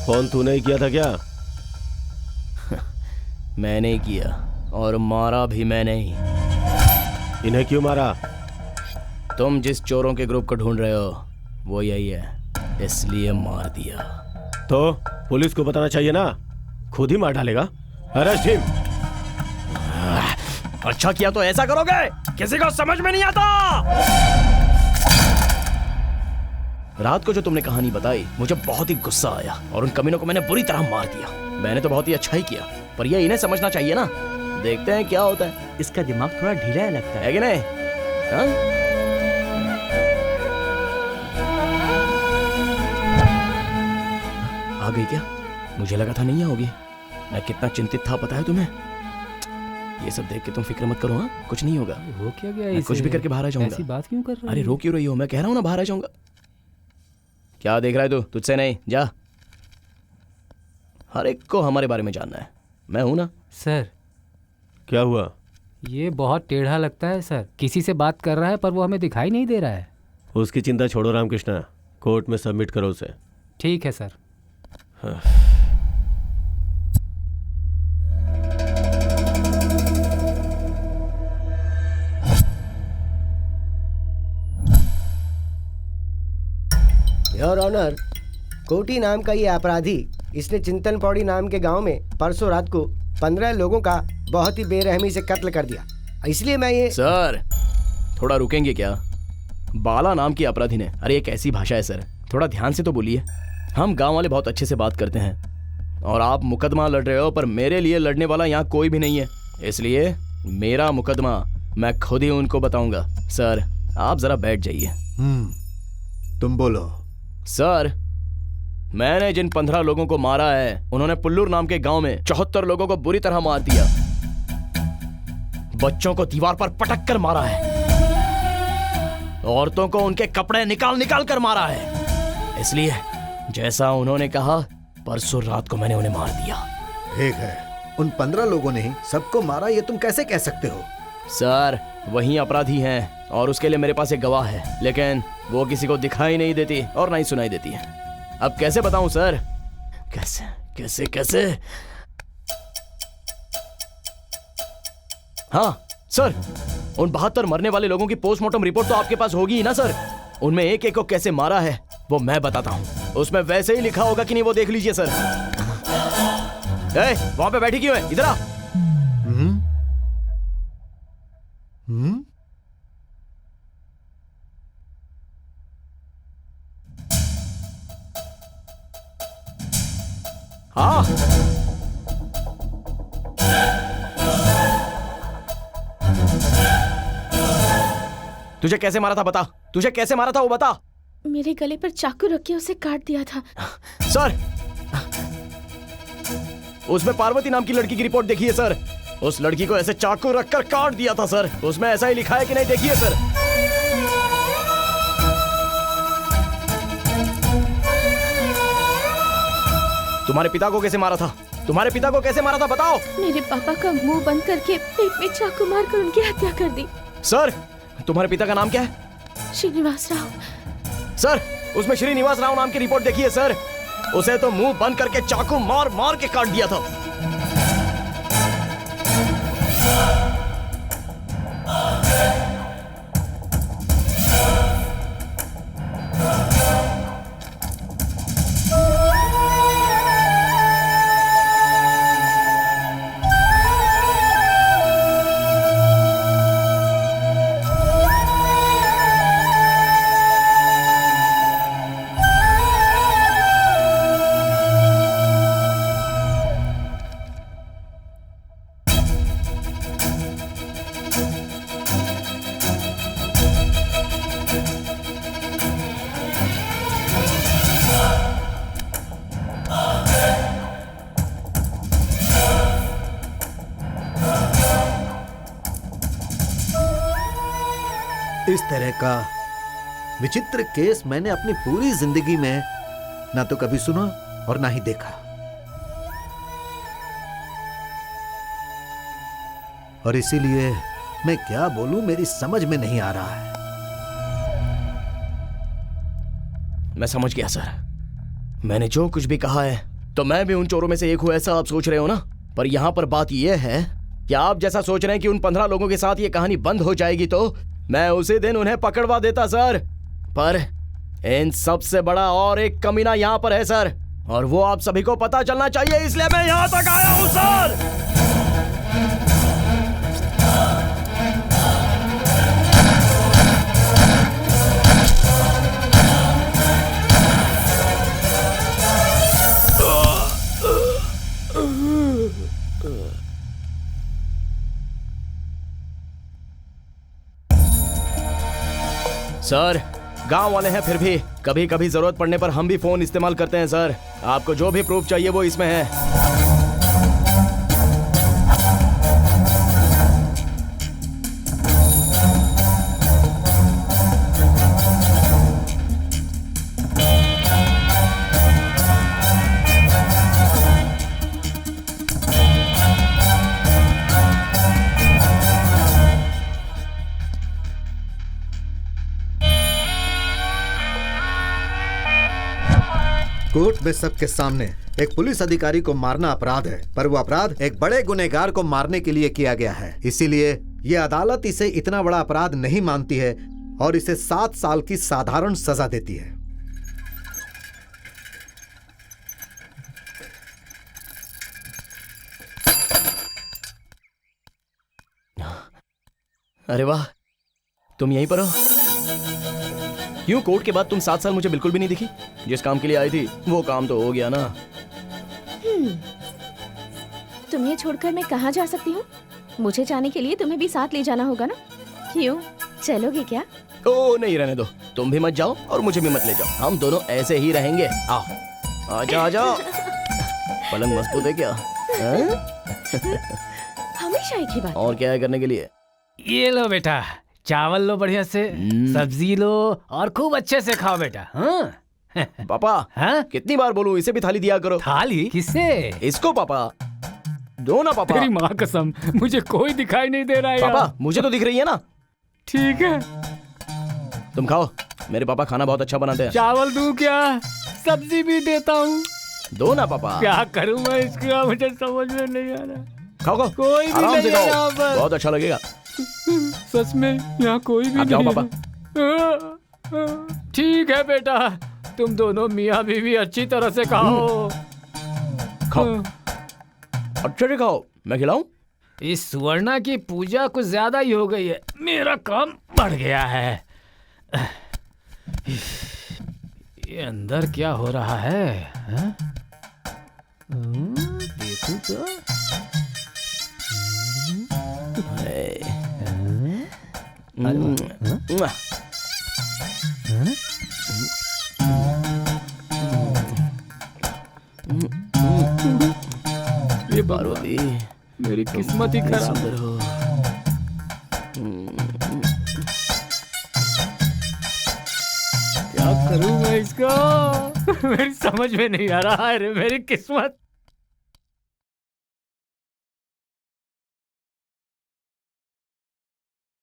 Phone तूने ही किया था क्या? मैंने ही किया और मारा भी मैंने ही। इन्हें क्यों मारा? तुम जिस चोरों के ग्रुप को ढूंढ रहे हो वो यही है, इसलिए मार दिया। तो पुलिस को बताना चाहिए ना, खुद ही मार डालेगा। Arrest him. अच्छा किया तो ऐसा करोगे? किसी को समझ में नहीं आता। रात को जो तुमने कहानी बताई मुझे बहुत ही गुस्सा आया और उन कमीनों को मैंने बुरी तरह मार दिया। मैंने तो बहुत ही अच्छा ही किया, पर ये इन्हें समझना चाहिए ना। देखते हैं क्या होता है। इसका दिमाग थोड़ा ढीला है लगता है कि नहीं? हाँ? आ गई क्या? मुझे लगा था नहीं आओगी। मैं कितना चिंतित था पता है तुम्हें? ये सब देख के तुम फिक्र मत करो। हाँ, कुछ नहीं होगा। हो क्या गया? मैं कुछ भी करके बाहर आ जाऊंगा। ऐसी बात क्यों कर रहे हो? अरे रो क्यों रही हो? मैं कह रहा हूँ ना बाहर आ जाऊंगा। क्या देख रहा है तू? तुझसे नहीं, जा। हर एक को हमारे बारे में जानना है। मैं हूं ना। सर क्या हुआ? ये बहुत टेढ़ा लगता है सर। किसी से बात कर रहा है पर वो हमें दिखाई नहीं दे रहा है। उसकी चिंता छोड़ो रामकृष्णा, कोर्ट में सबमिट करो उसे। ठीक है सर। हाँ। योर ऑनर, कोटी नाम का ये अपराधी, इसने चिंतन पौड़ी नाम के गांव में परसों रात को 15 लोगों का बहुत ही बेरहमी से कत्ल कर दिया। इसलिए मैं ये... सर थोड़ा रुकेंगे क्या? बाला नाम की अपराधी ने... अरे ये कैसी भाषा है सर, थोड़ा ध्यान से तो बोलिए। हम गांव वाले बहुत अच्छे से बात करते हैं और आप मुकदमा लड़ रहे हो, पर मेरे लिए लड़ने वाला यहाँ कोई भी नहीं है। इसलिए मेरा मुकदमा मैं खुद ही उनको बताऊंगा। सर आप जरा बैठ जाइए। तुम बोलो। सर मैंने जिन 15 लोगों को मारा है उन्होंने पुल्लूर नाम के गांव में 74 लोगों को बुरी तरह मार दिया। बच्चों को दीवार पर पटक कर मारा है, औरतों को उनके कपड़े निकाल निकाल कर मारा है। इसलिए जैसा उन्होंने कहा परसों रात को मैंने उन्हें मार दिया। ठीक है, उन 15 लोगों ने ही सबको मारा, ये तुम कैसे कह सकते हो? सर वही अपराधी हैं और उसके लिए मेरे पास एक गवाह है, लेकिन वो किसी को दिखाई नहीं देती और ना ही सुनाई देती है। अब कैसे बताऊं सर? कैसे कैसे कैसे? हाँ सर, उन 72 मरने वाले लोगों की पोस्टमार्टम रिपोर्ट तो आपके पास होगी ही ना सर। उनमें एक एक को कैसे मारा है वो मैं बताता हूं। उसमें वैसे ही लिखा होगा कि नहीं वो देख लीजिए सर। वहां पे बैठी क्यों है? इधर आ। हाँ तुझे कैसे मारा था बता? तुझे कैसे मारा था वो बता। मेरे गले पर चाकू रख के उसे काट दिया था। सर उसमें पार्वती नाम की लड़की की रिपोर्ट देखिए सर। उस लड़की को ऐसे चाकू रखकर काट दिया था सर। उसमें ऐसा ही लिखा है कि नहीं? देखिए सर। तुम्हारे पिता को कैसे मारा था? तुम्हारे पिता को कैसे मारा था बताओ। मेरे पापा का मुंह बंद करके पेट में चाकू मारकर उनकी हत्या कर दी। सर तुम्हारे पिता का नाम क्या है? श्रीनिवास राव। सर उसमें श्रीनिवास राव नाम की रिपोर्ट देखिए सर। उसे तो मुंह बंद करके चाकू मार मार के काट दिया था। इस तरह का विचित्र केस मैंने अपनी पूरी जिंदगी में ना तो कभी सुना और ना ही देखा। और इसीलिए मैं क्या बोलूं मेरी समझ में नहीं आ रहा है। मैं समझ गया सर। मैंने जो कुछ भी कहा है तो मैं भी उन चोरों में से एक हूं, ऐसा आप सोच रहे हो ना? पर यहाँ पर बात यह है कि आप जैसा सोच रहे हैं कि उन 15 लोगों के साथ ये कहानी बंद हो जाएगी, तो मैं उसी दिन उन्हें पकड़वा देता सर। पर इन सबसे बड़ा और एक कमीना यहाँ पर है सर, और वो आप सभी को पता चलना चाहिए, इसलिए मैं यहाँ तक आया हूँ सर। सर, गांव वाले हैं, फिर भी कभी कभी जरूरत पड़ने पर हम भी फोन इस्तेमाल करते हैं सर। आपको जो भी प्रूफ चाहिए वो इसमें है। कोर्ट में सबके सामने एक पुलिस अधिकारी को मारना अपराध है, पर वो अपराध एक बड़े गुनहगार को मारने के लिए किया गया है। इसीलिए ये अदालत इसे इतना बड़ा अपराध नहीं मानती है और इसे 7 साल की साधारण सजा देती है। अरे वाह, तुम यहीं पर हो? क्यों कोर्ट के बाद तुम 7 साल मुझे बिल्कुल भी नहीं दिखी? जिस काम के लिए आई थी वो काम तो हो गया ना। तुम्हें छोड़कर मैं कहाँ जा सकती हूँ? मुझे जाने के लिए तुम्हें भी साथ ले जाना होगा ना? क्यों, चलोगे क्या? ओ नहीं, रहने दो, तुम भी मत जाओ और मुझे भी मत ले जाओ, हम दोनों ऐसे ही रहेंगे। आओ, आजा आजा। पलंग मजबूत है क्या? हमेशा एक ही बात। और क्या है करने के लिए? ये लो बेटा, चावल लो बढ़िया से, सब्जी लो और खूब अच्छे से खाओ बेटा। हाँ? पापा, हाँ? कितनी बार बोलूं, इसे भी थाली दिया करो। थाली? किससे? इसको पापा दो ना। पापा, तेरी माँ कसम, मुझे कोई दिखाई नहीं दे रहा है। पापा मुझे तो दिख रही है ना। ठीक है, तुम खाओ, मेरे पापा खाना बहुत अच्छा बनाते हैं। चावल दूं क्या? सब्जी भी देता हूँ। दो ना पापा। क्या करूँ मैं इसका, मुझे समझ में नहीं आ रहा। खाओ खाओ, कोई भी आराम से नहीं है खाओ, यहाँ पर। बहुत अच्छा लगेगा। सच में यहाँ कोई भी आप जाओ नहीं पापा। है। ठीक है बेटा, तुम दोनों मियाँ बीवी अच्छी तरह से खाओ। खाओ, अच्छे से खाओ, मैं खिलाऊं? इस सुवर्णा की पूजा कुछ ज्यादा ही हो गई है, मेरा काम बढ़ गया है। ये अंदर क्या हो रहा है? हाँ? देखूं तो। ये पार्वती, मेरी किस्मत ही खराब। सुंदर हो। क्या करूं मैं इसका? मेरी समझ में नहीं आ रहा है रे, मेरी किस्मत।